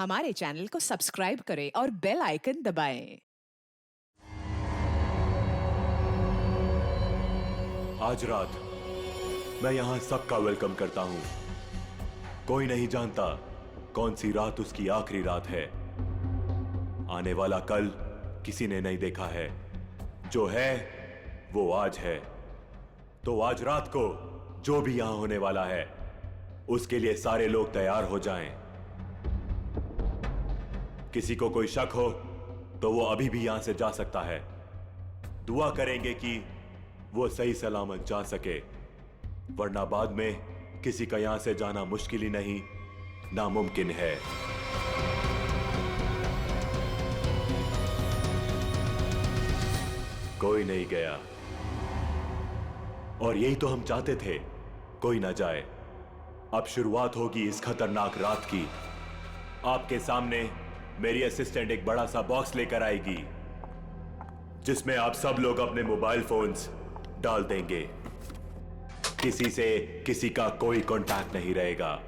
हमारे चैनल को सब्सक्राइब करें और बेल आइकन दबाएं। आज रात मैं यहां सबका वेलकम करता हूं। कोई नहीं जानता कौन सी रात उसकी आखिरी रात है। आने वाला कल किसी ने नहीं देखा है, जो है वो आज है। तो आज रात को जो भी यहां होने वाला है उसके लिए सारे लोग तैयार हो जाएं। किसी को कोई शक हो तो वो अभी भी यहां से जा सकता है। दुआ करेंगे कि वो सही सलामत जा सके, वरना बाद में किसी का यहां से जाना मुश्किल ही नहीं, नामुमकिन है। कोई नहीं गया और यही तो हम चाहते थे, कोई ना जाए। अब शुरुआत होगी इस खतरनाक रात की। आपके सामने मेरी असिस्टेंट एक बड़ा सा बॉक्स लेकर आएगी जिसमें आप सब लोग अपने मोबाइल फोन्स डाल देंगे। किसी से किसी का कोई कांटेक्ट नहीं रहेगा।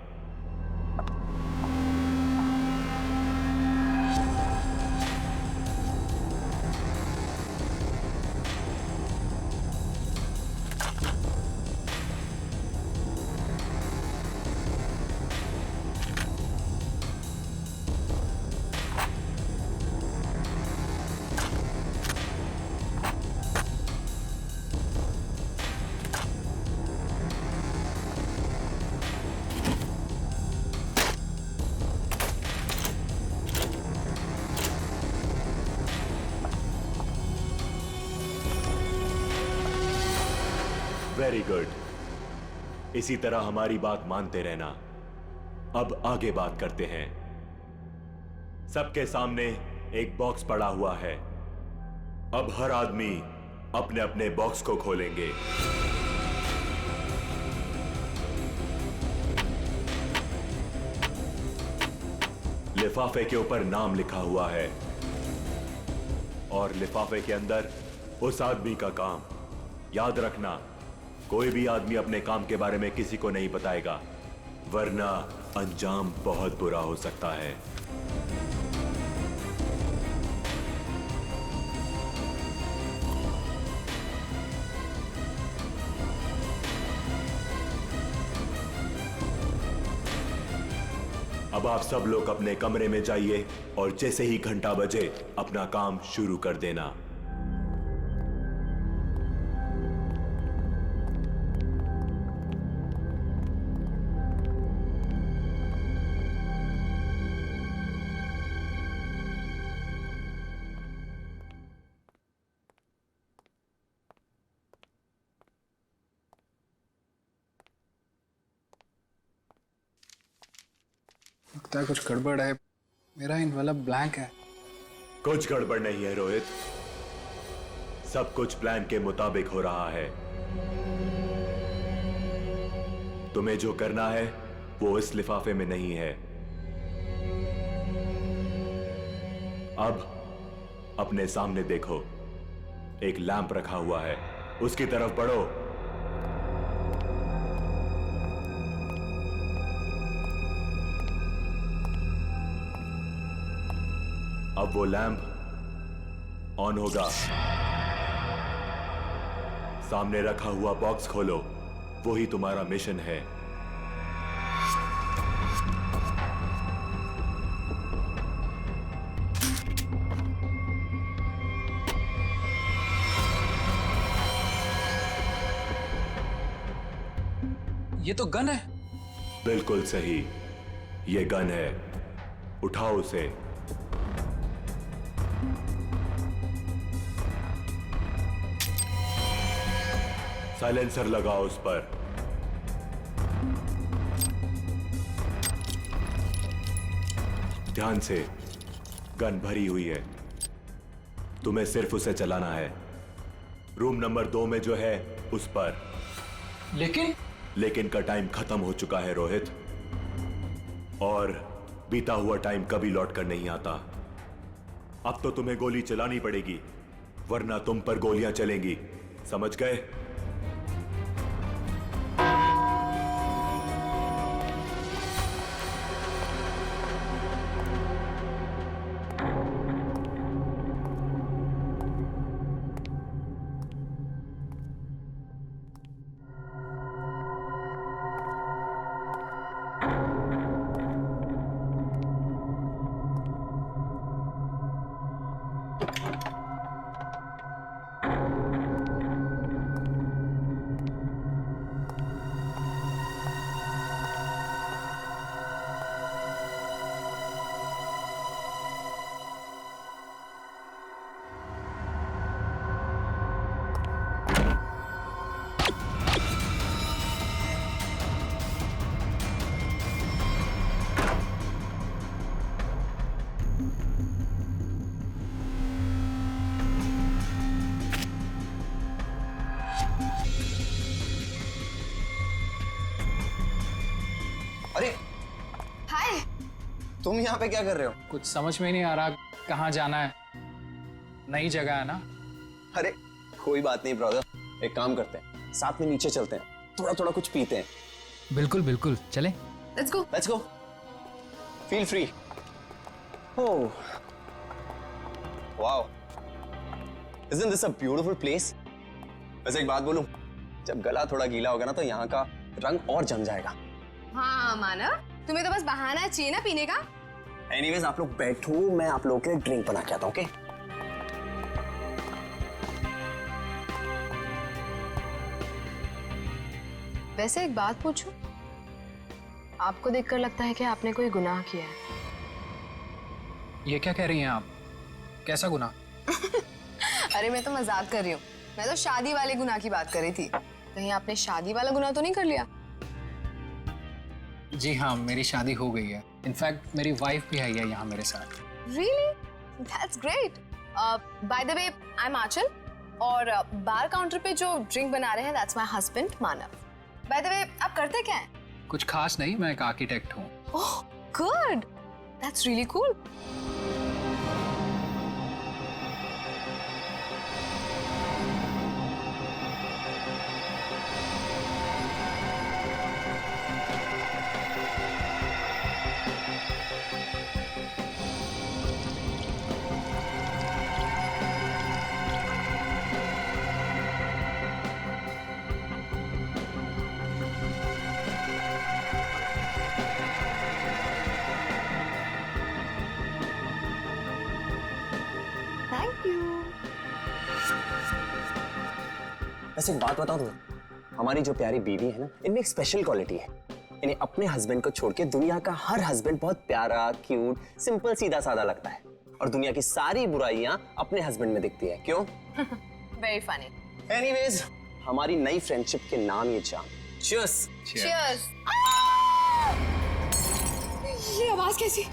Very good. इसी तरह हमारी बात मानते रहना। अब आगे बात करते हैं। सबके सामने एक बॉक्स पड़ा हुआ है। अब हर आदमी अपने अपने बॉक्स को खोलेंगे। लिफाफे के ऊपर नाम लिखा हुआ है और लिफाफे के अंदर उस आदमी का काम। याद रखना, कोई भी आदमी अपने काम के बारे में किसी को नहीं बताएगा, वरना अंजाम बहुत बुरा हो सकता है। अब आप सब लोग अपने कमरे में जाइए और जैसे ही घंटा बजे अपना काम शुरू कर देना। लगता है कुछ गड़बड़ है। मेरा इनवेलप ब्लैंक है। कुछ गड़बड़ नहीं है रोहित, सब कुछ प्लान के मुताबिक हो रहा है। तुम्हें जो करना है वो इस लिफाफे में नहीं है। अब अपने सामने देखो, एक लैंप रखा हुआ है, उसकी तरफ बढ़ो। अब वो लैंप ऑन होगा। सामने रखा हुआ बॉक्स खोलो, वही तुम्हारा मिशन है। ये तो गन है। बिल्कुल सही, ये गन है। उठाओ उसे। साइलेंसर लगाओ उस पर। ध्यान से, गन भरी हुई है, तुम्हें सिर्फ उसे चलाना है। रूम नंबर 2 में जो है उस पर। लेकिन का टाइम खत्म हो चुका है रोहित, और बीता हुआ टाइम कभी लौट कर नहीं आता। अब तो तुम्हें गोली चलानी पड़ेगी, वरना तुम पर गोलियां चलेंगी, समझ गए? तुम यहाँ पे क्या कर रहे हो? कुछ समझ में नहीं आ रहा कहाँ जाना है। नई जगह है ना। अरे कोई बात नहीं ब्रदर, एक काम करते हैं, साथ में नीचे चलते हैं, थोड़ा थोड़ा कुछ पीते हैं। बिल्कुल बिल्कुल, चले। Let's go. Feel free. Oh wow, isn't this a beautiful place? वैसे एक बात बोलूं, जब गला थोड़ा गीला होगा ना तो यहाँ का रंग और जम जाएगा। हाँ मानव, तुम्हें तो बस बहाना चाहिए ना पीने का। एनीवेज आप लोग बैठो, मैं आप लोगों के लिए ड्रिंक बना के आता हूँ। ओके? वैसे एक बात पूछूं, आपको देखकर लगता है कि आपने कोई गुनाह किया है। ये क्या कह रही हैं आप? कैसा गुनाह? अरे मैं तो मजाक कर रही हूँ, मैं तो शादी वाले गुनाह की बात कर रही थी। कहीं आपने शादी वाला गुनाह तो नहीं कर लिया? जी हाँ, मेरी शादी हो गई है। इनफैक्ट मेरी वाइफ भी आई है यहाँ मेरे साथ। Really? That's great. By the way, I'm आंचल और बार काउंटर पे जो ड्रिंक बना रहे हैं that's my husband Manav. By the way, आप करते क्या हैं? कुछ खास नहीं, मैं एक आर्किटेक्ट हूँ। Oh, good. That's really cool. Thank you. वैसे एक बात बताऊं तुम्हें, हमारी जो प्यारी बीवी है ना, इनमें एक स्पेशल क्वालिटी है। इन्हें अपने हस्बैंड को छोड़ के दुनिया का हर हस्बैंड बहुत प्यारा, क्यूट, सिंपल, सीधा साधा लगता है और दुनिया की सारी बुराइयां अपने हस्बैंड में दिखती है। क्यों? Very funny. एनीवेज, हमारी नई फ्रेंडशिप के नाम ये जाम। Cheers. Cheers. ये आवाज कैसी?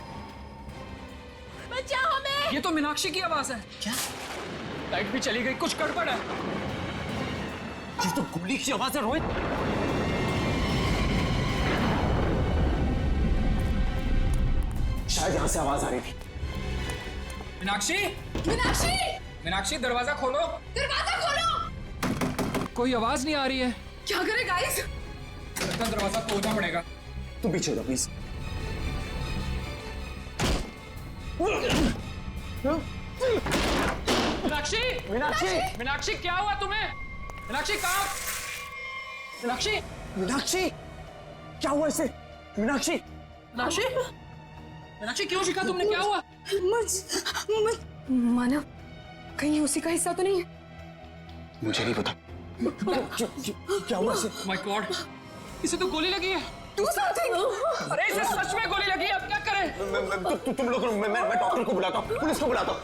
बचाओ हमें! ये तो मीनाक्षी की आवाज है। क्या? लाइट भी चली गई, कुछ गड़बड़ है। ये तो गोली की आवाज है रोहित। शायद यहां से आवाज आ रही थी। मीनाक्षी, मीनाक्षी! मीनाक्षी दरवाजा खोलो। दरवाजा खोलो! कोई आवाज नहीं आ रही है। क्या करे गाइस? लगता है दरवाजा तोड़ना पड़ेगा। तुम पीछे हो प्लीज। मीनाक्षी, मीनाक्षी, मीनाक्षी क्या हुआ तुम्हें? मीनाक्षी कहाँ? मीनाक्षी, मीनाक्षी, क्या हुआ इसे? मीनाक्षी, मीनाक्षी, मीनाक्षी क्यों चीखा तुमने? क्या हुआ? मानव, कहीं उसी का हिस्सा तो नहीं है? मुझे नहीं पता। क्या हुआ इसे? माय गॉड, इसे तो गोली लगी है। Do something! अरे इसे सच में गोली लगी है, अब क्या करें? तुम लोग, मैं डॉक्टर को बुलाता हूँ, पुलिस को बुलाता हूँ।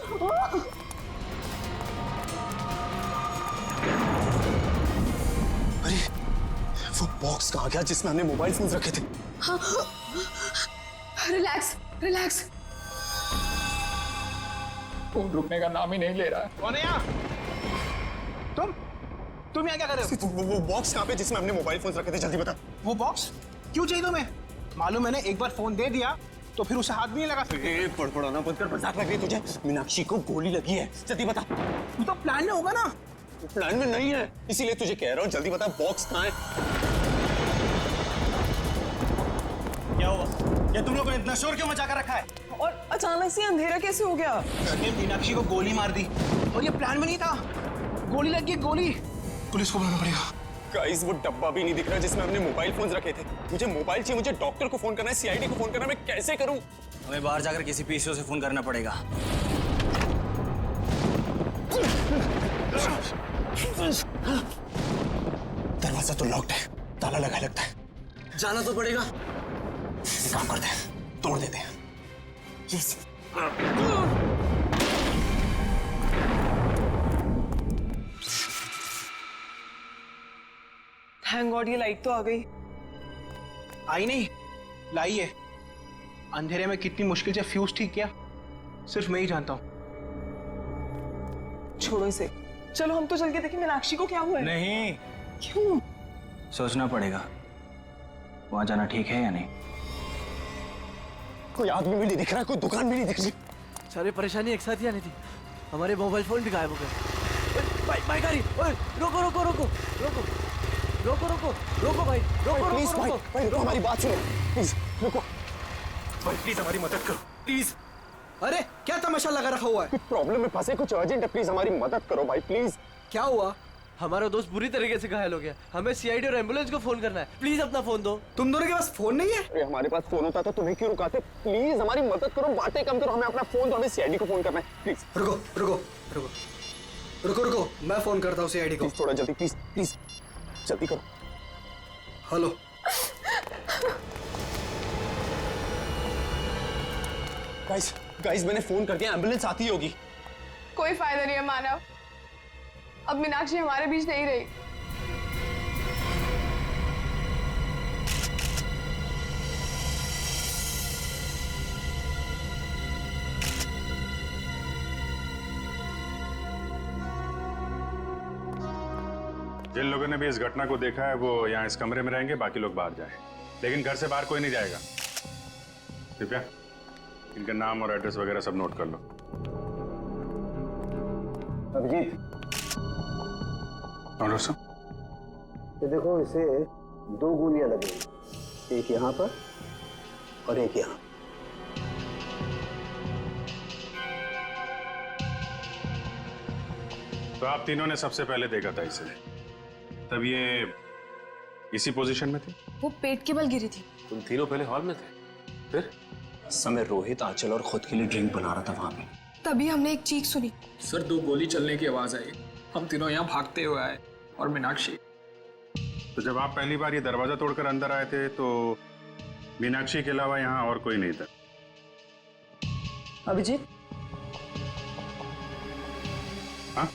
अरे वो बॉक्स कहाँ गया जिसमें हमने मोबाइल फोन रखे थे? Relax, relax. फोन रुकने का नाम ही नहीं ले रहा है। कौन है यहाँ? तुम यहाँ क्या कर रहे हो? वो बॉक्स कहाँ पे जिसमें हमने मोबाइल फोन रखे थे? जल्दी बता। वो बॉक्स क्यों चाहिए तुम्हें? मालूम मैंने एक बार फोन दे दिया तो फिर उसे हाथ भी नहीं लगा। पड़पड़ाना बंद कर, मजाक लग रही तुझे। मीनाक्षी को गोली लगी है, जल्दी बता। तू तो प्लान में होगा ना। प्लान में नहीं है, इसीलिए तुझे कह रहा हूँ, जल्दी बता बॉक्स कहाँ है? क्या हुआ? क्या तुम लोगों ने इतना शोर क्यों मचा कर रखा है? और अचानक से अंधेरा कैसे हो गया? मैंने मीनाक्षी को गोली मार दी और ये प्लान में नहीं था। गोली लगी, गोली। पुलिस को बुलाना पड़ेगा। गाइस, वो डब्बा भी नहीं दिख रहा जिसमें हमने मोबाइल फोन रखे थे। मुझे मोबाइल चाहिए, मुझे डॉक्टर को फोन करना है, सीआईडी को फोन करना है, मैं कैसे करूं? हमें बाहर जाकर किसी पीसीओ से फोन करना पड़ेगा। दरवाजा तो लॉक्ड है, ताला लगा लगता है। जाना तो पड़ेगा। एक काम करते हैं, तोड़ देते हैं। यस। थैंक गॉड ये लाइट तो आ गई। आई नहीं, लाई है। अंधेरे में कितनी मुश्किल से फ्यूज ठीक किया, सिर्फ मैं ही जानता हूँ। छोड़ो इसे, चलो हम तो चल के देखें मीनाक्षी को क्या हुआ है। नहीं, क्यों? सोचना पड़ेगा वहां जाना ठीक है या नहीं। कोई आदमी भी नहीं दिख रहा, कोई दुकान भी नहीं दिख रही। सारी परेशानी एक साथ ही आनी थी, हमारे मोबाइल फोन भी गायब हो गए। भाई गाड़ी, ओए रोको रोको रोको रोको रोको रोको रोको भाई, रोको प्लीज रोको भाई, रोको। भाई रुको, हमारी बात सुनो प्लीज, रुको। भाई प्लीज हमारी मदद करो प्लीज। अरे क्या तमाशा लगा रखा हुआ है? कुछ प्रॉब्लम में फंसे, कुछ अर्जेंट है, प्लीज हमारी मदद करो भाई प्लीज। क्या हुआ? हमारा दोस्त बुरी तरीके से घायल हो गया, हमें सीआईडी और एम्बुलेंस को फोन करना है, प्लीज अपना फोन दो। तुम दोनों के पास फोन नहीं है? अरे हमारे पास फोन होता तो तुम्हें क्यों रुकाते? प्लीज हमारी मदद करो, बातें कम करो, हमें अपना फोन दो, हमें सीआईडी को फोन करना है प्लीज। रुको रुको रुको रुको रुको, मैं फोन करता हूँ सीआईडी को। प्लीज थोड़ा जल्दी, प्लीज प्लीज जल्दी करो। हेलो। गाइस गाइस मैंने फोन कर दिया, एम्बुलेंस आती होगी। कोई फायदा नहीं है मानव, अब मीनाक्षी हमारे बीच नहीं रही। जिन लोगों ने भी इस घटना को देखा है वो यहाँ इस कमरे में रहेंगे, बाकी लोग बाहर जाएं। लेकिन घर से बाहर कोई नहीं जाएगा। कृपया इनका नाम और एड्रेस वगैरह सब नोट कर लो। अभिजीत, और दोस्तों ये देखो, इसे 2 गोलियां लगेंगी, एक यहाँ पर और एक यहाँ। तो आप तीनों ने सबसे पहले देखा था इसे, तब ये इसी पोजीशन में थी? वो पेट के बल गिरी थी। तुम तीनों पहले हॉल में थे, फिर? समय रोहित, आंचल और खुद के लिए ड्रिंक बना रहा था वहां पे। तभी हमने एक चीख सुनी। सर 2 गोली चलने की आवाज आई, हम तीनों यहाँ भागते हुए आए और मीनाक्षी। तो जब आप पहली बार ये दरवाजा तोड़कर अंदर आए थे तो मीनाक्षी के अलावा यहाँ और कोई नहीं था? अभिजीत, हाँ?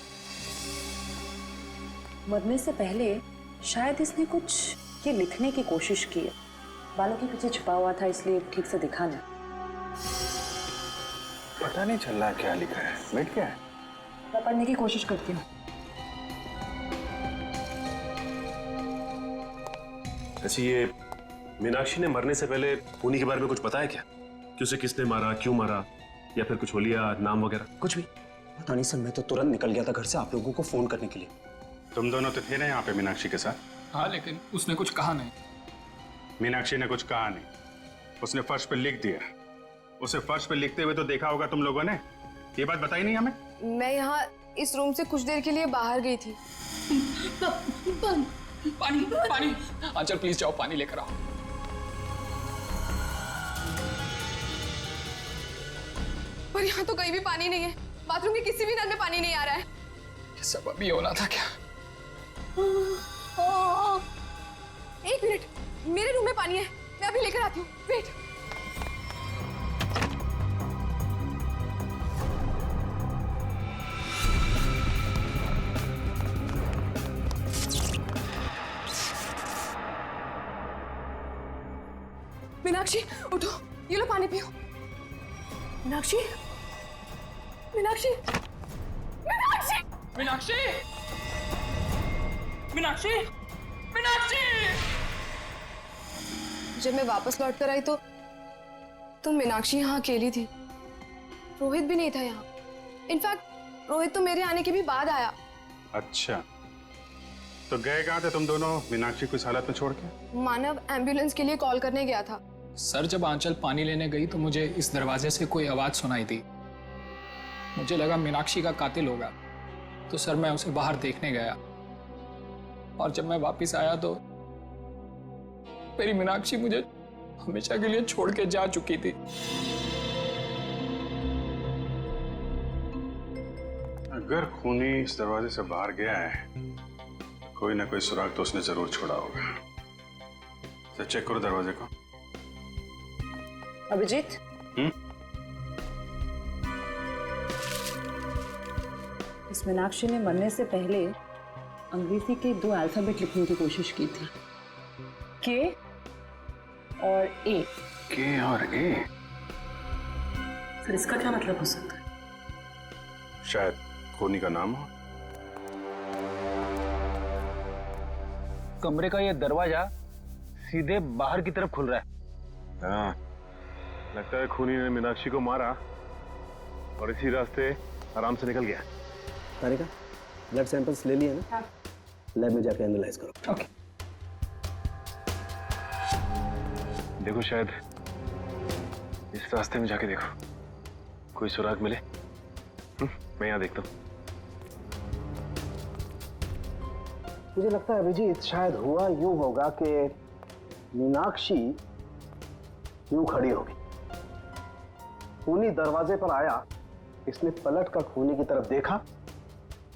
मरने से पहले शायद इसने कुछ ये लिखने की कोशिश की है। बालों के पीछे छुपा हुआ था, इसलिए ठीक से दिखा नहीं। पता नहीं चल रहा क्या लिखा है। बैठ क्या है? मैं पढ़ने की कोशिश करती हूँ। ऐसी ये मीनाक्षी ने मरने से पहले खूनी के बारे में कुछ पता है क्या? कि उसे किसने मारा, क्यों मारा, या फिर कुछ होलिया नाम वगैरह? कुछ भी पता नहीं सर, मैं तो तुरंत निकल गया था घर से आप लोगों को फोन करने के लिए। तुम दोनों तो थे ना यहाँ पे मीनाक्षी के साथ? हाँ, लेकिन उसने कुछ कहा नहीं। मीनाक्षी ने कुछ कहा नहीं, उसने फर्श पे लिख दिया। उसे फर्श पे लिखते हुए तो देखा होगा तुम लोगों ने, ये बात बताई नहीं हमें? मैं यहाँ इस रूम से कुछ देर के लिए बाहर गई थी। पानी पानी, आंचल प्लीज जाओ पानी लेकर आओ। पर यहाँ तो कहीं भी पानी नहीं है, बाथरूम के किसी भी नल में पानी नहीं आ रहा है। ये सब अभी होना था क्या? एक मिनट, मेरे रूम में पानी है, मैं अभी लेकर आती हूँ। वेट। मीनाक्षी उठो, ये लो पानी पियो। मीनाक्षी, मीनाक्षी, मीनाक्षी, मीनाक्षी, मीनाक्षी, मीनाक्षी। जब मैं वापस लौट कर आई तो मीनाक्षी यहाँ अकेली थी। रोहित भी नहीं था यहाँ। इनफैक्ट रोहित तो मेरे आने के भी बाद आया। अच्छा, तो गए कहाँ थे तुम दोनों मीनाक्षी को इस हालत में छोड़ के? मानव एम्बुलेंस के लिए कॉल करने गया था। सर जब आंचल पानी लेने गई तो मुझे इस दरवाजे से कोई आवाज सुनाई दी। मुझे लगा मीनाक्षी का कातिल होगा, तो सर मैं उसे बाहर देखने गया। और जब मैं वापस आया तो मेरी मीनाक्षी मुझे हमेशा के लिए छोड़ के जा चुकी थी। अगर खूनी इस दरवाजे से बाहर गया है, कोई ना कोई सुराग तो उसने जरूर छोड़ा होगा। तो चेक करो दरवाजे को। अभिजीत, इस मीनाक्षी ने मरने से पहले अंग्रेजी के 2 अल्फाबेट लिखने की कोशिश की थी, के और ए। के और ए? सर इसका क्या मतलब हो सकता है? शायद खूनी का नाम हो। कमरे का ये दरवाजा सीधे बाहर की तरफ खुल रहा है। हाँ, लगता है खूनी ने मीनाक्षी को मारा और इसी रास्ते आराम से निकल गया। तारिका, ब्लड सैंपल्स ले लिए ना? लैब में जाके एनालाइज करो। ओके। देखो शायद इस रास्ते में जाके देखो, कोई सुराग मिले। मैं यहाँ देखता हूँ। मुझे लगता है अभिजीत शायद हुआ यूं होगा कि मीनाक्षी यूं खड़ी होगी, खूनी दरवाजे पर आया, इसने पलट कर खूनी की तरफ देखा,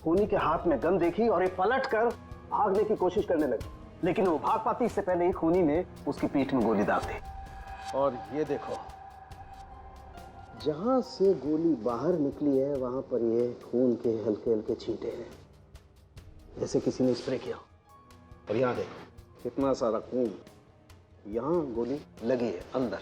खूनी के हाथ में गन देखी और ये पलट कर भागने की कोशिश करने लगी, लेकिन वो भाग पाती इससे पहले ही खूनी ने उसकी पीठ में गोली दाग दी। और ये देखो, जहां से गोली बाहर निकली है वहां पर ये खून के हल्के हल्के छींटे हैं, जैसे किसी ने स्प्रे किया। और यहाँ देखो कितना सारा खून, यहाँ गोली लगी है अंदर।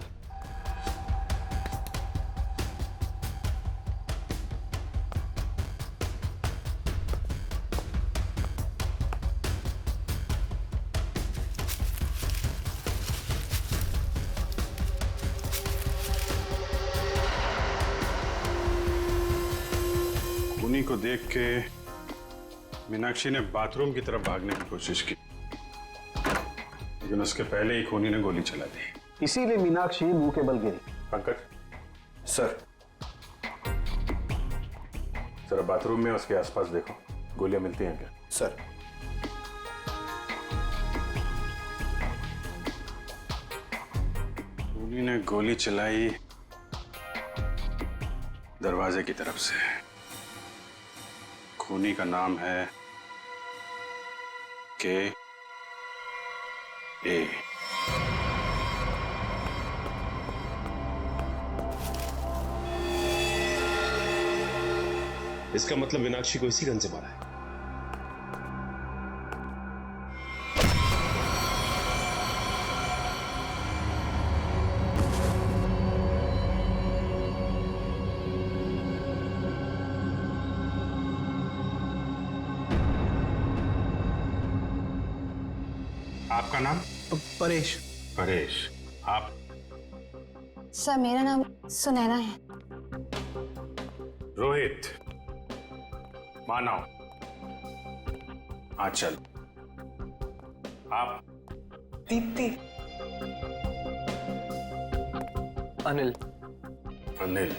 खूनी को देख के मीनाक्षी ने बाथरूम की तरफ भागने की कोशिश की, लेकिन उसके पहले ही खूनी ने गोली चला दी। इसीलिए मीनाक्षी मुंह के बल गिरी। पंकज सर, जरा बाथरूम में उसके आसपास देखो, गोलियां मिलती हैं क्या? सर। खूनी ने गोली चलाई दरवाजे की तरफ से। खूनी का नाम है के ए। इसका मतलब मीनाक्षी को इसी गन से मारा है। आपका नाम? परेश। परेश। आप? सर मेरा नाम सुनैना है। रोहित। मानव। आंचल। आप? दीप्ति। अनिल। अनिल।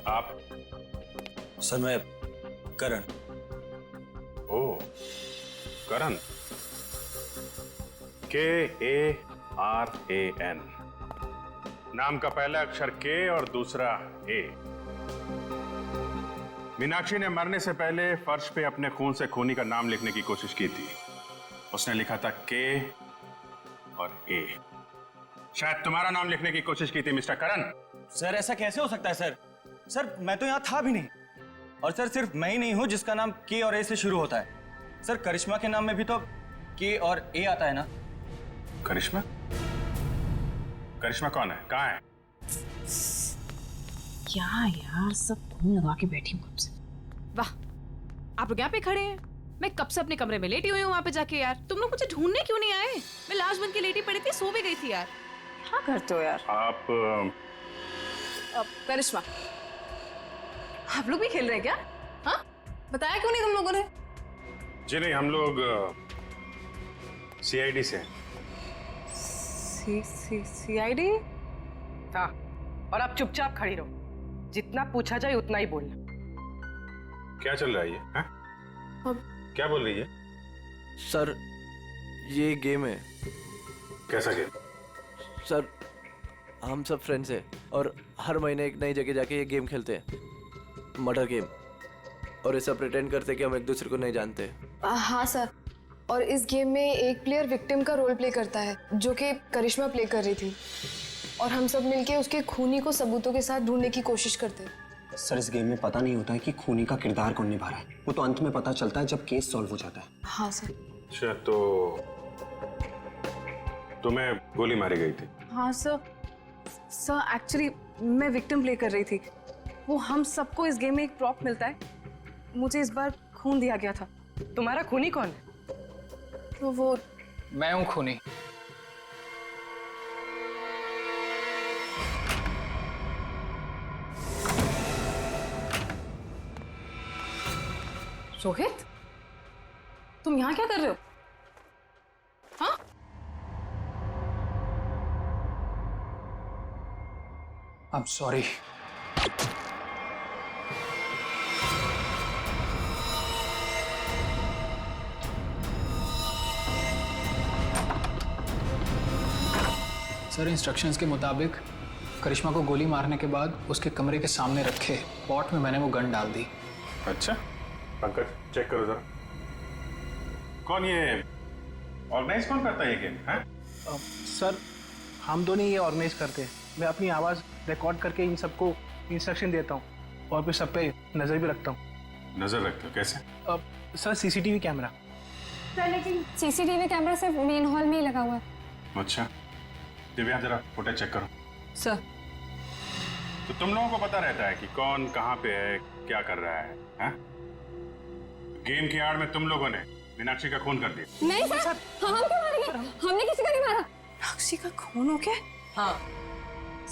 आप? सर मैं करण। ओ, करण। KARAN। नाम का पहला अक्षर के और दूसरा ए। मीनाक्षी ने मरने से पहले फर्श पे अपने खून से खूनी का नाम लिखने की कोशिश की थी। उसने लिखा था के और ए। शायद तुम्हारा नाम लिखने की कोशिश की थी मिस्टर करण। सर ऐसा कैसे हो सकता है सर? सर मैं तो यहाँ था भी नहीं। और सर सिर्फ मैं ही नहीं हूँ जिसका नाम के और ए से शुरू होता है। सर करिश्मा के नाम में भी तो के और ए आता है ना? करिश्मा? करिश्मा कौन है? कहाँ है? क्या यार, सब खून लगा के बैठी हूँ कब से। वाह, आप लोग यहाँ पे खड़े हैं, मैं कब से अपने कमरे में लेटी हुई हूँ वहाँ पे जाके। यार तुम लोग मुझे ढूंढने क्यों नहीं आए? मैं लाश बन के लेटी पड़ी थी, सो भी गई थी यार। क्या करते हो यार आप? करिश्मा, आप लोग भी खेल रहे हैं क्या? हाँ, बताया क्यों नहीं तुम लोगों ने? जी नहीं, हम लोग CID से। CID? हाँ, और आप चुपचाप खड़ी रहो, जितना पूछा जाए उतना ही बोलना। क्या चल रहा है ये? हाँ? क्या बोल रही है? सर ये गेम है। कैसा गेम? सर हम सब फ्रेंड्स हैं और हर महीने एक नई जगह जाके ये गेम खेलते हैं, मर्डर गेम। और ऐसा प्रिटेंड करते कि हम एक दूसरे को नहीं जानते। हाँ सर, और इस गेम में एक प्लेयर विक्टिम का रोल प्ले करता है, जो कि करिश्मा प्ले कर रही थी, और हम सब मिलके उसके खूनी को सबूतों के साथ ढूंढने की कोशिश करते हैं। सर इस गेम में पता नहीं होता है कि खूनी का किरदार कौन निभा रहा है, वो तो अंत में पता चलता है जब केस सॉल्व हो जाता है। हाँ सर। अच्छा, तो तुम्हें गोली मारी गई थी? हाँ सर, एक्चुअली मैं विक्टिम प्ले कर रही थी। वो हम सबको इस गेम में एक प्रॉप मिलता है, मुझे इस बार खून दिया गया था। तुम्हारा खूनी कौन है? तो वो मैं हूं खूनी। रोहित, तुम यहाँ क्या कर रहे हो? हाँ? I'm sorry. सर, इंस्ट्रक्शंस के मुताबिक करिश्मा को गोली मारने के बाद उसके कमरे के सामने रखे पॉट में मैंने वो गन डाल दी। अच्छा, पंकज चेक करो जरा। कौन ये ऑर्गेनाइज कौन करता है ये गेम? हैं? सर, हम दोनों ये ऑर्गेनाइज करते हैं। मैं अपनी आवाज़ रिकॉर्ड करके इन सबको इंस्ट्रक्शन देता हूँ और फिर सब पे नज़र भी रखता हूँ। नजर रखते हो कैसे? Sir, CCTV camera. सर, लेकिन सीसीटीवी कैमरा सिर्फ मेन हॉल में ही लगा हुआ है। अच्छा, दिव्या जरा फुटेज चेक करो। सर, तो तुम लोगों को पता रहता है कि कौन कहाँ पे है, क्या कर रहा है, हैं? गेम की आड़ में तुम लोगों ने मीनाक्षी का खून कर दिया। नहीं सर, हम क्यों मारेंगे? हमने किसी को नहीं मारा। मीनाक्षी का खून हो गया? हाँ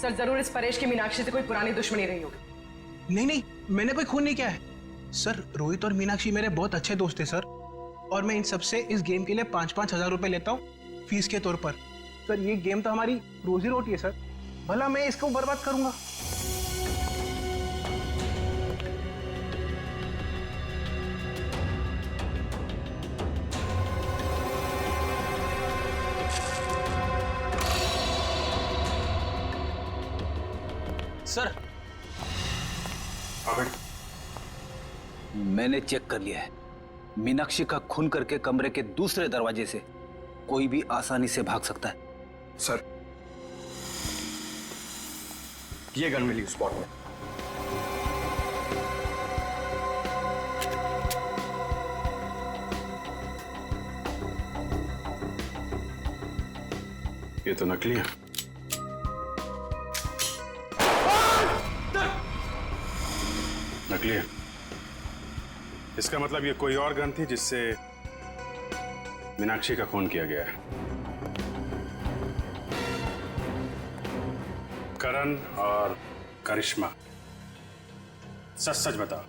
सर, जरूर इस परेश की मीनाक्षी से कोई पुरानी दुश्मनी रही होगी। नहीं, मैंने कोई खून नहीं किया है सर। रोहित और मीनाक्षी मेरे बहुत अच्छे दोस्त हैं सर, और मैं इन सबसे इस गेम के लिए 5-5 हजार रुपए लेता हूँ फीस के तौर पर। सर, ये गेम तो हमारी रोजी रोटी है सर, भला मैं इसको बर्बाद करूंगा? सर, मैंने चेक कर लिया है। मीनाक्षी का खून करके कमरे के दूसरे दरवाजे से कोई भी आसानी से भाग सकता है। सर, ये गन मिली स्पॉट में। ये तो नकली है। नकली है। इसका मतलब ये कोई और गन थी जिससे मीनाक्षी का खून किया गया है। करण और करिश्मा, सच सच बताओ,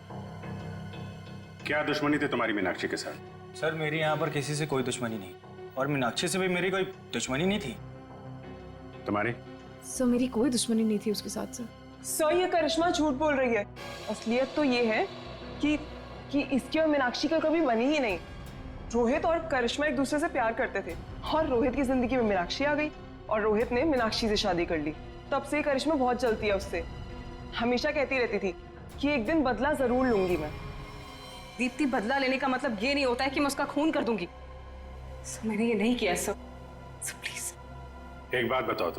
क्या दुश्मनी थी तुम्हारी मीनाक्षी के साथ? सर, मेरी यहाँ पर किसी से कोई दुश्मनी नहीं, और मीनाक्षी से भी मेरी कोई दुश्मनी नहीं थी। तुम्हारी? सर, मेरी कोई दुश्मनी नहीं थी उसके साथ। सर, ये करिश्मा झूठ बोल रही है। असलियत तो ये है कि इसकी और मीनाक्षी का कभी बनी ही नहीं। रोहित और करिश्मा एक दूसरे से प्यार करते थे, और रोहित की जिंदगी में मीनाक्षी आ गई और रोहित ने मीनाक्षी से शादी कर ली। तब से करिश्मा बहुत जलती है उससे। हमेशा कहती रहती थी कि एक दिन बदला जरूर लूंगी मैं। दीप्ति, बदला लेने का मतलब ये नहीं होता है कि मैं उसका खून कर दूंगी। सर, मैंने ये नहीं किया सर। प्लीज एक बात बताओ,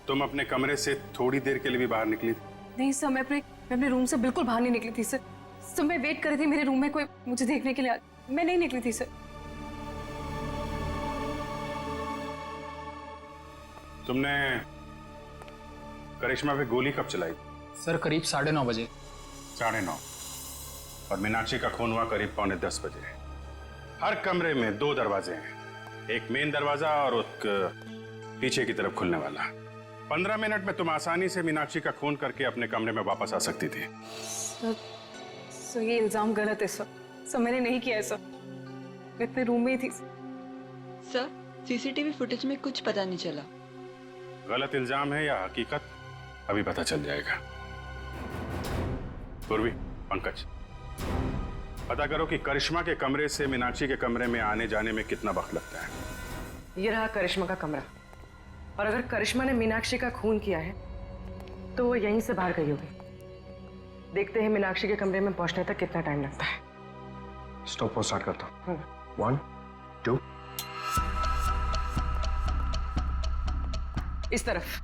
तुम अपने कमरे से थोड़ी देर के लिए भी बाहर निकली थी? नहीं सर, मैं अपने रूम से बिल्कुल बाहर नहीं निकली थी सर। सर, मैं वेट कर रही थी मेरे रूम में कोई मुझे देखने के लिए। मैं नहीं निकली थी सर। तुमने करिश्मा पे गोली कब चलाई? सर, करीब 9:30 बजे। 9:30। और मीनाक्षी का खून हुआ करीब 9:45 बजे। हर कमरे में 2 दरवाजे हैं, एक मेन दरवाजा और एक पीछे की तरफ खुलने वाला। 15 मिनट में तुम आसानी से मीनाक्षी का खून करके अपने कमरे में वापस आ सकती थी। सर, ये इल्जाम गलत है सर। सर, मैंने नहीं किया है सर। मैं अपने रूम में ही थी सर। सीसीटीवी फुटेज में कुछ पता नहीं चला। गलत इल्जाम है या हकीकत, अभी पता चल जाएगा। पूर्वी, पंकज, पता करो कि करिश्मा के कमरे से मीनाक्षी के कमरे में आने जाने में कितना वक्त लगता है। ये रहा करिश्मा का कमरा, और अगर करिश्मा ने मीनाक्षी का खून किया है तो वो यहीं से बाहर गई होगी। देखते हैं मीनाक्षी के कमरे में पहुंचने तक कितना टाइम लगता है। स्टॉप स्टार्ट करता हूँ। 1, 2। इस तरफ।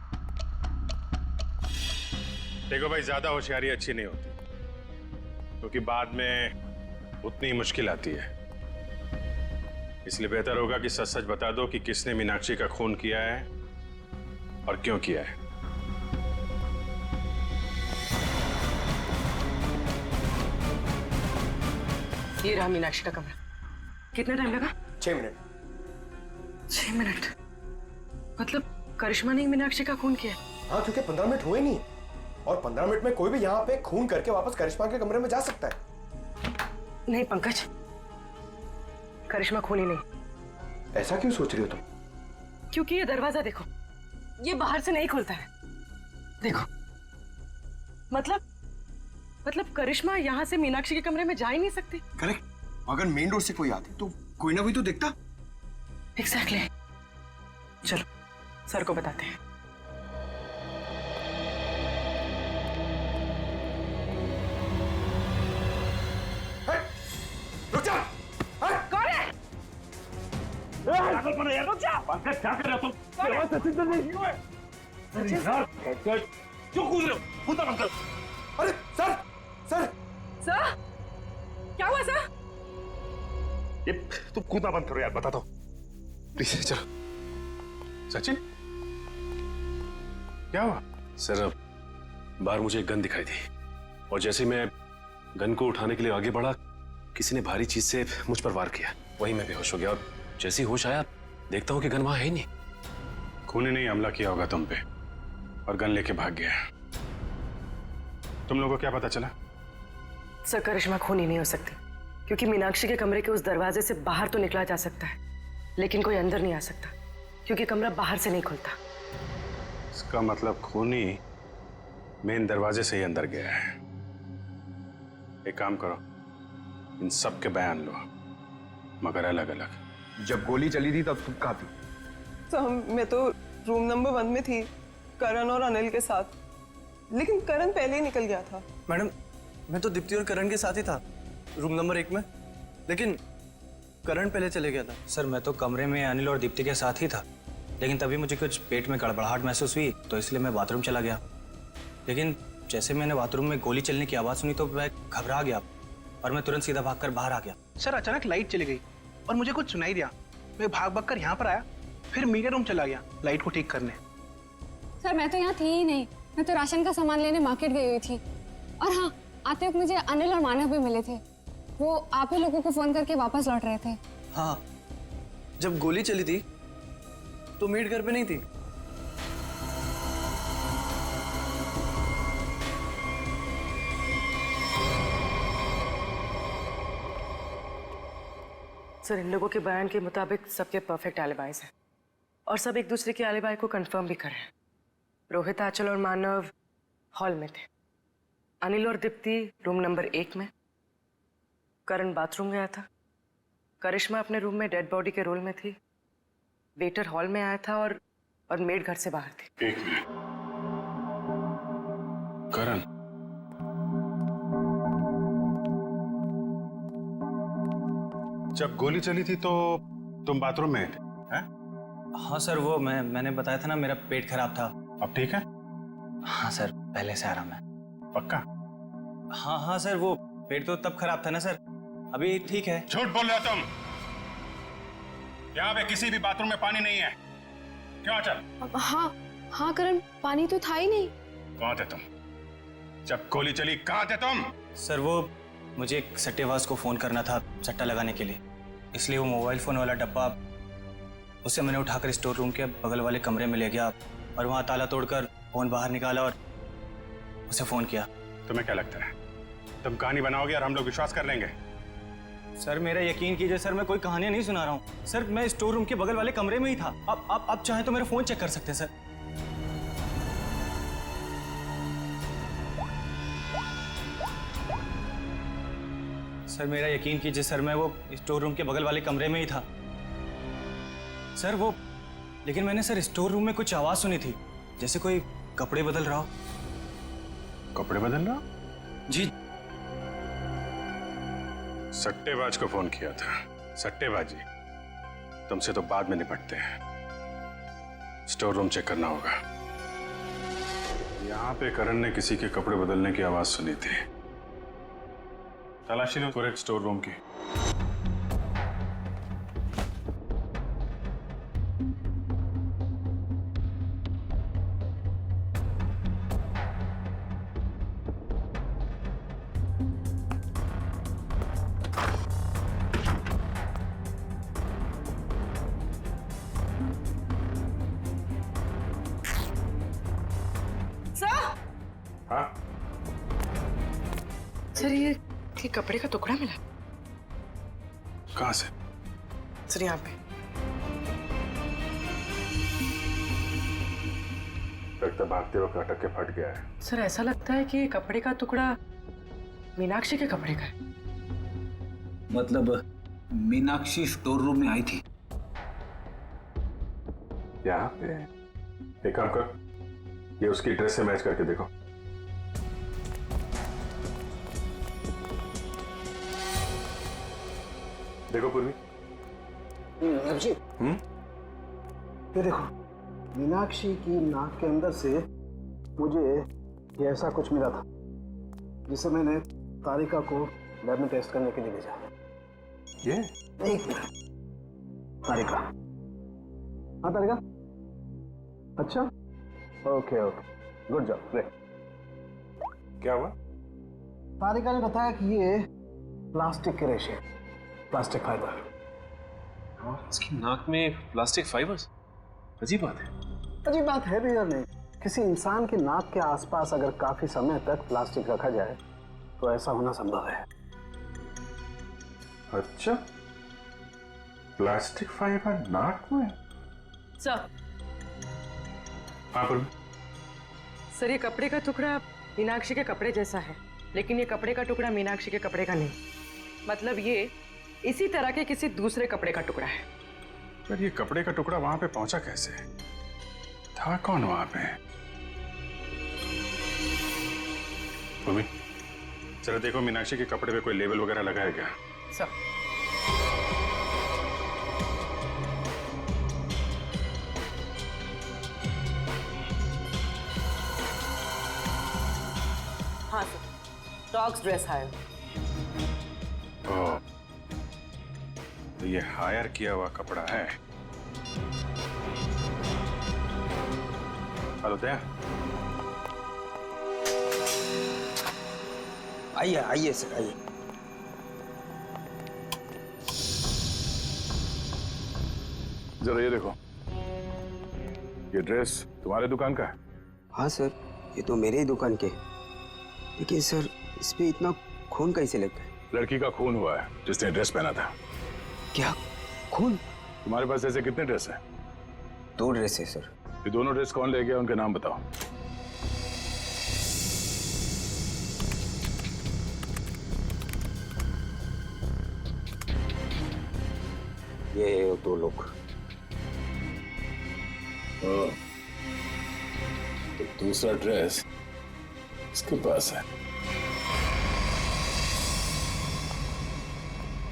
देखो भाई, ज्यादा होशियारी अच्छी नहीं होती, क्योंकि बाद में उतनी मुश्किल आती है। इसलिए बेहतर होगा कि सच सच बता दो कि किसने मीनाक्षी का खून किया है और क्यों किया है। ये रहा मीनाक्षी का कमरा। कितना टाइम लगा? 6 मिनट। 6 मिनट? मतलब करिश्मा ने मीनाक्षी का खून किया? हाँ, क्योंकि 15 मिनट हुए नहीं, और 15 मिनट में कोई भी यहाँ पे खून करके वापस करिश्मा के कमरे में जा सकता है। नहीं पंकज, करिश्मा खूनी नहीं। ऐसा क्यों सोच रही हो तुम? क्योंकि ये दरवाजा देखो, ये बाहर से नहीं खुलता है। देखो, मतलब करिश्मा यहाँ से मीनाक्षी के कमरे में जा ही नहीं सकती। करेक्ट। अगर मेन डोर से कोई आती तो कोई ना कोई तो दिखता। एग्जैक्टली। चलो सर को बताते हैं। रुक जा। कौन है? रुक जा। पंकज क्या कर रहे हो तुम? सचिन नहीं क्यों है? यार पंकज क्यों कूद रहे हो? कूदा बंद करो। अरे सर सर सर क्या हुआ सर? ये तुम कूदा बंद करो यार, बता दो प्लीज। चलो सचिन क्या हुआ? सर बाहर मुझे एक गन दिखाई दी और जैसे मैं गन को उठाने के लिए आगे बढ़ा, किसी ने भारी चीज से मुझ पर वार किया। वहीं मैं बेहोश हो गया और जैसे ही होश आया देखता हूं कि गन वहां है ही नहीं। खूनी ने हमला किया होगा तुम पे और गन लेके भाग गया। तुम लोगों को क्या पता चला? सर करिश्मा खूनी नहीं हो सकती, क्योंकि मीनाक्षी के कमरे के उस दरवाजे से बाहर तो निकला जा सकता है, लेकिन कोई अंदर नहीं आ सकता, क्योंकि कमरा बाहर से नहीं खुलता। इसका मतलब खूनी मेन दरवाजे से ही अंदर गया है। एक काम करो, इन सब के बयान लो, मगर अलग अलग। जब गोली चली थी तब तुम कहाँ थी? तो मैं तो रूम नंबर 1 में थी, करण और अनिल के साथ, लेकिन करण पहले ही निकल गया था। मैडम मैं तो दीप्ति और करण के साथ ही था रूम नंबर 1 में, लेकिन करण पहले चले गया था। सर मैं तो कमरे में अनिल और दीप्ति के साथ ही था, लेकिन तभी मुझे कुछ पेट में गड़बड़ाहट महसूस हुई, तो इसलिए मैं बाथरूम चला गया। लेकिन जैसे मैंने बाथरूम में गोली चलने की आवाज़ सुनी तो मैं घबरा गया और मैं तुरंत सीधा भागकर बाहर आ गया। सर अचानक लाइट चली गई और मुझे कुछ सुनाई दिया। मैं भाग कर यहाँ पर आया, फिर मीडिया रूम चला गया लाइट को ठीक करने। सर मैं तो यहाँ थी ही नहीं, मैं तो राशन का सामान लेने मार्केट गई हुई थी। और हाँ, आते वक्त मुझे अनिल और मानव भी मिले थे, वो आप ही लोगों को फोन करके वापस लौट रहे थे। हाँ, जब गोली चली थी तो मेड घर पे नहीं थी। सर इन लोगों के बयान के मुताबिक सबके परफेक्ट एलिबाइज हैं और सब एक दूसरे के एलिबाई को कंफर्म भी कर रहे हैं। रोहित, आंचल और मानव हॉल में थे, अनिल और दीप्ति रूम नंबर 1 में, करण बाथरूम गया था, करिश्मा अपने रूम में डेड बॉडी के रोल में थी, वेटर हॉल में आया था और मेड घर से बाहर थी। एक मिनट, करण जब गोली चली थी तो तुम बाथरूम में थे? हैं? हाँ सर, वो मैंने बताया था ना, मेरा पेट खराब था। अब ठीक है? हाँ सर, पहले से आराम है। पक्का? हाँ सर, वो पेट तो तब खराब था ना सर, अभी ठीक है। झूठ बोल रहे हो तुम। यहाँ पे किसी भी बाथरूम में पानी नहीं है। क्यों आंचल? हाँ करण, पानी तो था ही नहीं। कहाँ थे तुम जब गोली चली? कहाँ थे तुम? सर वो मुझे एक सट्टेबाज को फोन करना था सट्टा लगाने के लिए, इसलिए वो मोबाइल फोन वाला डब्बा उसे मैंने उठाकर स्टोर रूम के बगल वाले कमरे में ले गया और वहां ताला तोड़कर फोन बाहर निकाला और उसे फोन किया। तुम्हें क्या लगता है तुम कहानी बनाओगे और हम लोग विश्वास कर लेंगे? सर मेरा यकीन कीजिए सर, मैं कोई कहानियां नहीं सुना रहा हूँ सर, मैं स्टोर रूम के बगल वाले कमरे में ही था। आप चाहें तो मेरा फोन चेक कर सकते हैं सर। सर मेरा यकीन कीजिए सर, मैं वो स्टोर रूम के बगल वाले कमरे में ही था सर। वो लेकिन मैंने सर स्टोर रूम में कुछ आवाज सुनी थी, जैसे कोई कपड़े बदल रहा हो। कपड़े बदल रहा? जी। सट्टेबाज को फोन किया था। सट्टेबाजी तुमसे तो बाद में निपटते हैं, स्टोर रूम चेक करना होगा। यहाँ पे करण ने किसी के कपड़े बदलने की आवाज सुनी थी। तलाशी लो पूरे स्टोर रूम की। सर ये कपड़े का टुकड़ा मिला? कहां से? सर यहाँ पे। लगता भागते वक्त अटक के फट गया है। सर ऐसा लगता है कि ये कपड़े का टुकड़ा मीनाक्षी के कपड़े का है। मतलब मीनाक्षी स्टोर रूम में आई थी यहाँ पे? एक काम कर, ये उसकी ड्रेस से मैच करके देखो। देखो पूर्वी। अभिजीत, ये देखो, मीनाक्षी की नाक के अंदर से मुझे ये ऐसा कुछ मिला था जिसे मैंने तारिका को लैब में टेस्ट करने के लिए भेजा। ये? एक मिनट। तारिका। हाँ तारिका, अच्छा, okay okay, good job, great. क्या हुआ? तारिका ने बताया कि ये प्लास्टिक के रेशे, प्लास्टिक फाइबर। इसकी नाक में प्लास्टिक फाइबर्स? अजीब बात है। अजीब बात है भी या नहीं? किसी इंसान के नाक के आसपास अगर काफी समय तक प्लास्टिक रखा जाए तो ऐसा होना संभव है। अच्छा, प्लास्टिक फाइबर नाक में? सर। हाँ पूर्वी। सर ये कपड़े का टुकड़ा मीनाक्षी के कपड़े जैसा है, लेकिन ये कपड़े का टुकड़ा मीनाक्षी के कपड़े का नहीं। मतलब ये इसी तरह के किसी दूसरे कपड़े का टुकड़ा है। पर ये कपड़े का टुकड़ा वहां पे पहुंचा कैसे? था कौन वहां पे? पूर्वी, चलो देखो मीनाक्षी के कपड़े पे कोई लेबल वगैरह लगा है क्या? सर। हाँ सर, डॉग्स ड्रेस हायर। ओह, तो ये हायर किया हुआ कपड़ा है। हेलो दया। आइए आइए सर, आइए। जरा ये देखो, ये ड्रेस तुम्हारे दुकान का है? हाँ सर, ये तो मेरे ही दुकान के। लेकिन सर इस पे इतना खून कैसे लग गया? लड़की का खून हुआ है जिसने ड्रेस पहना था। क्या खून? तुम्हारे पास ऐसे कितने ड्रेस हैं? 2 ड्रेस है सर। ये दोनों ड्रेस कौन ले गया, उनके नाम बताओ। ये 2 लोग। तो दूसरा ड्रेस इसके पास है।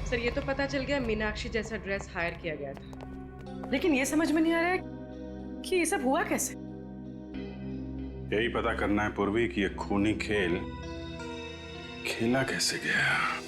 सर ये तो पता चल गया मीनाक्षी जैसा ड्रेस हायर किया गया था, लेकिन ये समझ में नहीं आ रहा है कि ये सब हुआ कैसे। यही पता करना है पूर्वी कि ये खूनी खेल खेला कैसे गया।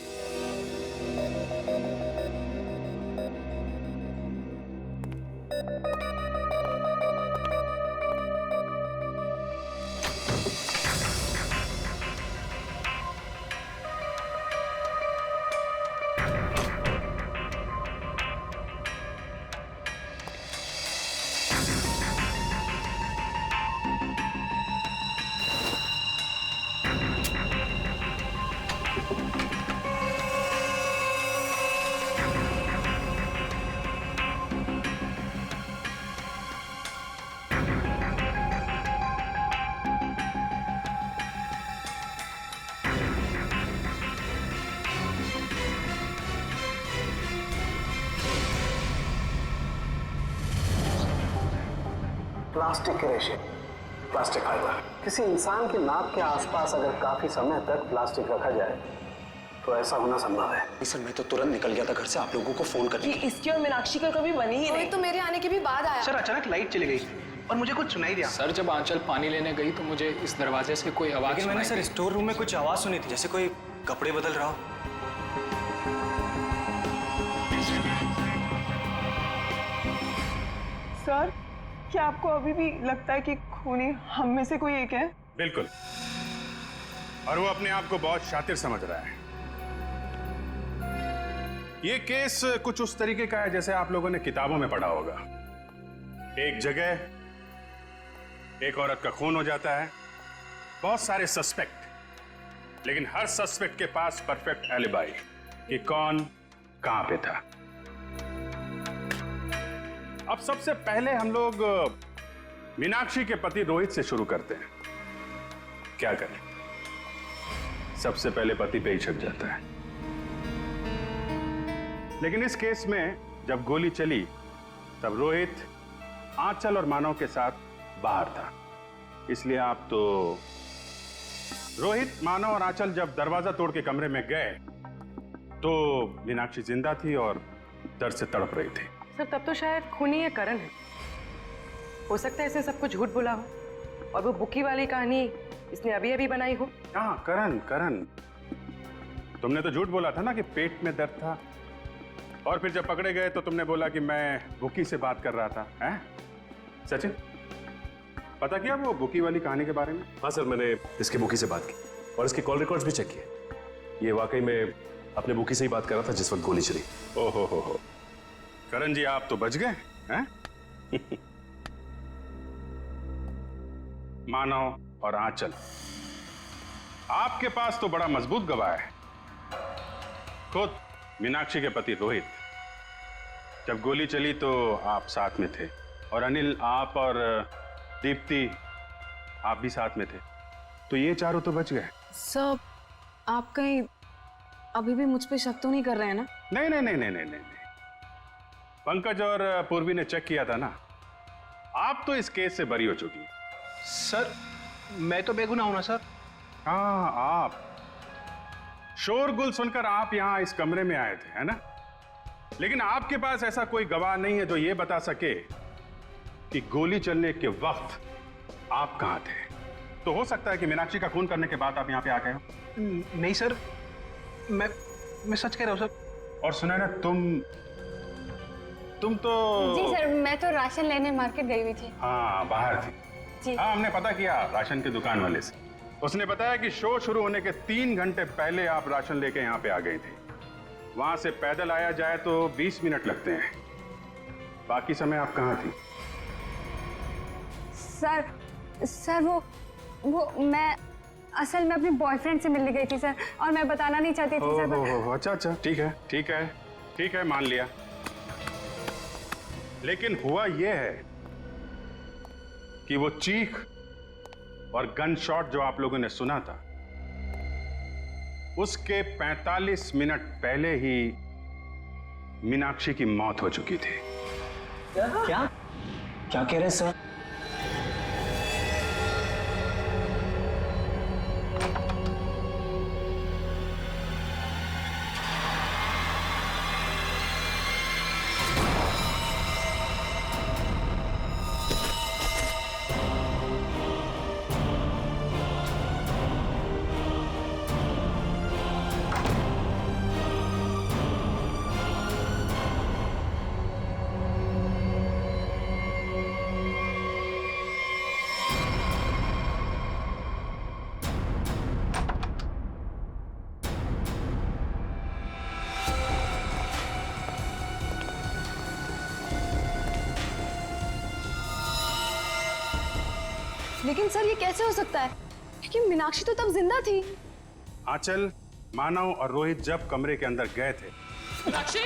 प्लास्टिक के रेशे, प्लास्टिक फाइबर। किसी इंसान के नाक के आसपास अगर काफी समय तक प्लास्टिक रखा जाए तो ऐसा होना संभव है। सर मैं तो तुरंत निकल गया था घर से आप लोगों को फोन करने। इसकी और मीनाक्षी का कभी बनी ही नहीं। तो मेरे आने के भी बाद आया। सर अचानक लाइट चली गई और मुझे कुछ सुनाई दिया। सर जब आंचल पानी लेने गई तो मुझे इस दरवाजे से कोई आवाज लेकिन मैंने सुनाई सर दी। स्टोर रूम में कुछ आवाज सुनी थी, जैसे कोई कपड़े बदल रहा हो। सर क्या आपको अभी भी लगता है कि खूनी हम में से कोई एक है? बिल्कुल, और वो अपने आप को बहुत शातिर समझ रहा है। ये केस कुछ उस तरीके का है जैसे आप लोगों ने किताबों में पढ़ा होगा। एक जगह एक औरत का खून हो जाता है, बहुत सारे सस्पेक्ट, लेकिन हर सस्पेक्ट के पास परफेक्ट एलिबाई कि कौन कहां पे था। अब सबसे पहले हम लोग मीनाक्षी के पति रोहित से शुरू करते हैं। क्या करें, सबसे पहले पति पे ही शक जाता है। लेकिन इस केस में जब गोली चली तब रोहित आंचल और मानव के साथ बाहर था, इसलिए आप तो रोहित, मानव और आंचल जब दरवाजा तोड़ के कमरे में गए तो मीनाक्षी जिंदा थी और दर्द से तड़प रही थी। सर तब तो शायद खूनी है करण है। हो सकता है इसने सबको झूठ बोला हो और वो बुकी वाली कहानी इसने अभी अभी बनाई हो। हाँ, करण तुमने तो झूठ बोला था ना कि पेट में दर्द था, और फिर जब पकड़े गए तो तुमने बोला कि मैं बुकी से बात कर रहा था। हैं सचिन, पता किया वो बुकी वाली कहानी के बारे में? हाँ सर, मैंने इसके बुकी से बात की और इसके कॉल रिकॉर्ड्स भी चेक किए। ये वाकई में अपने बुकी से ही बात कर रहा था जिस वक्त गोली चली। ओहो हो, करण जी आप तो बच गए हैं। मानव और आंचल, आपके पास तो बड़ा मजबूत गवाह है। खुद मीनाक्षी के पति रोहित, जब गोली चली तो आप साथ में थे, और अनिल, आप और दीप्ति आप भी साथ में थे, तो ये चारों तो बच गए। सब आप कहीं अभी भी मुझ पे शक तो नहीं कर रहे हैं ना? नहीं। पंकज और पूर्वी ने चेक किया था ना, आप तो इस केस से बरी हो चुकी। सर मैं तो बेगुनाह हूं ना सर। हाँ, आप शोरगुल सुनकर आप यहां इस कमरे में आए थे, है ना? लेकिन आपके पास ऐसा कोई गवाह नहीं है जो ये बता सके कि गोली चलने के वक्त आप कहां थे। तो हो सकता है कि मीनाक्षी का खून करने के बाद आप यहां पे आ गए हो। नहीं सर, मैं सच कह रहा हूं सर। और सुना ना, तुम तो जी सर, मैं तो राशन लेने मार्केट गई हुई थी। हाँ, बाहर थी जी। हाँ, हमने पता किया राशन की दुकान वाले से। उसने बताया कि शो शुरू होने के 3 घंटे पहले आप राशन लेके यहाँ पे आ गई थी। वहां से पैदल आया जाए तो 20 मिनट लगते हैं। बाकी समय आप कहाँ थी? सर वो मैं असल में अपने बॉयफ्रेंड से मिलने गई थी सर, और मैं बताना नहीं चाहती थी सर। अच्छा, ठीक है, मान लिया। लेकिन हुआ यह है कि वो चीख और गन शॉट जो आप लोगों ने सुना था, उसके 45 मिनट पहले ही मीनाक्षी की मौत हो चुकी थी। क्या कह रहे हैं सर? लेकिन सर ये कैसे हो सकता है, क्योंकि मीनाक्षी तो तब जिंदा थी। आंचल, मानव और रोहित जब कमरे के अंदर गए थे, मीनाक्षी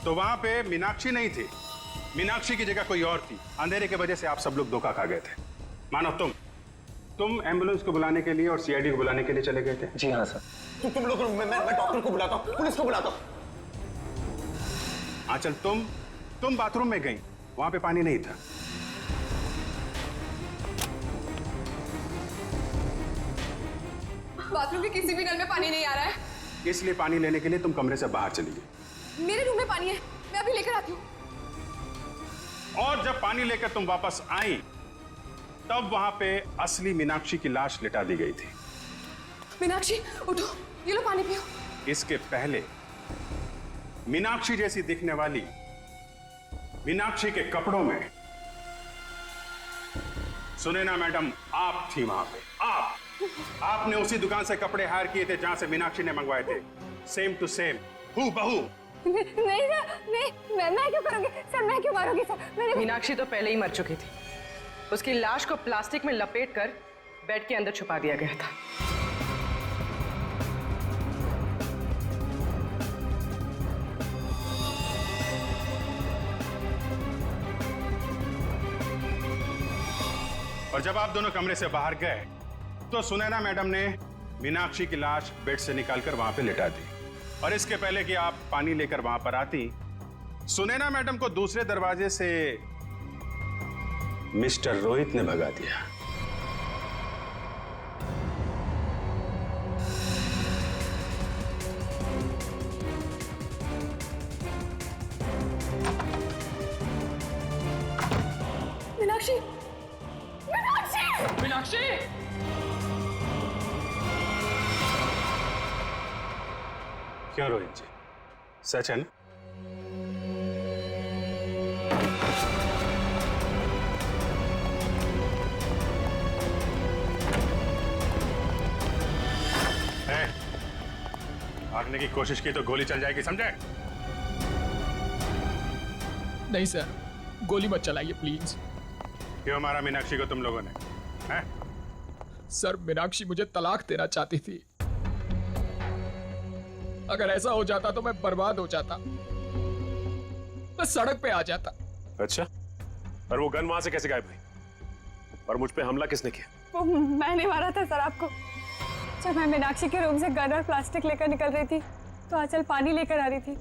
तो वहां पे मीनाक्षी नहीं थी। मीनाक्षी की जगह कोई और थी। अंधेरे की वजह से आप सब लोग धोखा खा गए थे। मानव, तुम एम्बुलेंस को बुलाने के लिए और सीआईडी को बुलाने के लिए चले गए थे। जी हाँ सर। तुम लोग, मैं डॉक्टर को बुलाता हूँ, पुलिस को बुलाता हूँ। आंचल, तुम बाथरूम में गई, वहां पे पानी नहीं था। बाथरूम के किसी भी नल में पानी नहीं आ रहा है, इसलिए पानी लेने के लिए तुम कमरे से बाहर चली गई। मेरे रूम में पानी है, मैं अभी लेकर आती हूँ। और जब पानी लेकर तुम वापस आई तब वहां पे असली मीनाक्षी की लाश लिटा दी गई थी। मीनाक्षी उठो, ये लो पानी पियो। इसके पहले मीनाक्षी जैसी दिखने वाली मीनाक्षी के कपड़ों में, सुने ना मैडम, आप थी वहां पे। आपने उसी दुकान से कपड़े हायर किए थे जहां से मीनाक्षी ने मंगवाए थे। सेम टू सेम, हूबहू। नहीं सर, नहीं, मैं क्यों करूंगी सर, मैं क्यों मारूंगी सर? मीनाक्षी तो पहले ही मर चुकी थी। उसकी लाश को प्लास्टिक में लपेटकर बेड के अंदर छुपा दिया गया था। और जब आप दोनों कमरे से बाहर गए तो सुनैना मैडम ने मीनाक्षी की लाश बेड से निकालकर वहां पे लिटा दी। और इसके पहले कि आप पानी लेकर वहां पर आती, सुनैना मैडम को दूसरे दरवाजे से मिस्टर रोहित ने भगा दिया। मीनाक्षी, मीनाक्षी, मीनाक्षी! क्यों रोहित जी, सच है ना? भागने की कोशिश की तो गोली चल जाएगी, समझे? नहीं सर, गोली मत चलाइए प्लीज। क्यों मारा मीनाक्षी को तुम लोगों ने? हैं? सर, मीनाक्षी मुझे तलाक देना चाहती थी। अगर ऐसा हो जाता तो मैं बर्बाद हो जाता, मैं सड़क पे आ जाता। अच्छा, और वो गन वहां से कैसे गायब हुई? और मुझ पे हमला किसने किया? वो मैंने मारा था सर आपको। जब मैं मीनाक्षी के रूम से गन और प्लास्टिक लेकर निकल रही थी तो आंचल पानी लेकर आ रही थी।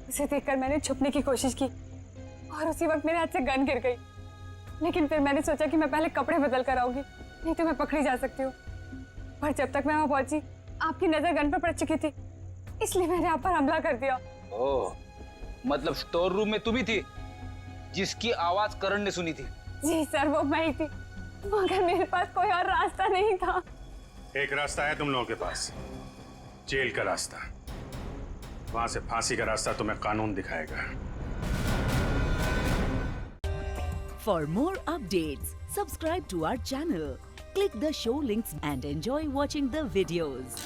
उसे देखकर मैंने छुपने की कोशिश की और उसी वक्त मेरे हाथ से गन गिर गई। लेकिन फिर मैंने सोचा कि मैं पहले कपड़े बदल कर आऊंगी, नहीं तो मैं पकड़ी जा सकती हूँ। पर जब तक मैं वहां पहुंची आपकी नजर गन पर पड़ चुकी थी, इसलिए मैंने आप पर हमला कर दिया। ओह, मतलब स्टोर रूम में तुम ही थी जिसकी आवाज करण ने सुनी थी? जी सर, वो मैं ही थी, मगर मेरे पास कोई और रास्ता नहीं था। एक रास्ता है तुम लोगों के पास, जेल का रास्ता। वहां से फांसी का रास्ता तुम्हें कानून दिखाएगा। For more updates, subscribe to our channel, click the show links and enjoy watching the videos.